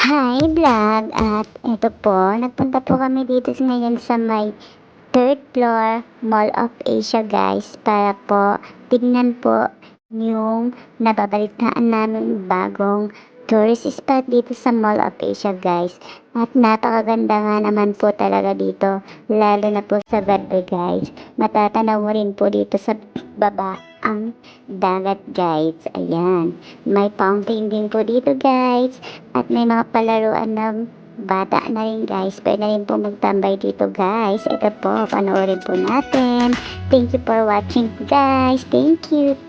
Hi vlog, at eto po, nagpunta po kami dito ngayon sa may third floor Mall of Asia guys, para po tignan po yung nababalitaan namin bagong tourist spot dito sa Mall of Asia guys. At napakaganda nga naman po talaga dito, lalo na po sa gabi guys. Matatanaw mo rin po dito sa baba ang dagat guys. Ayan, may fountain din po dito guys. At may mga palaruan na bata na rin guys. Pwede rin po magtambay dito guys. Ito po, panoorin po natin. Thank you for watching guys. Thank you.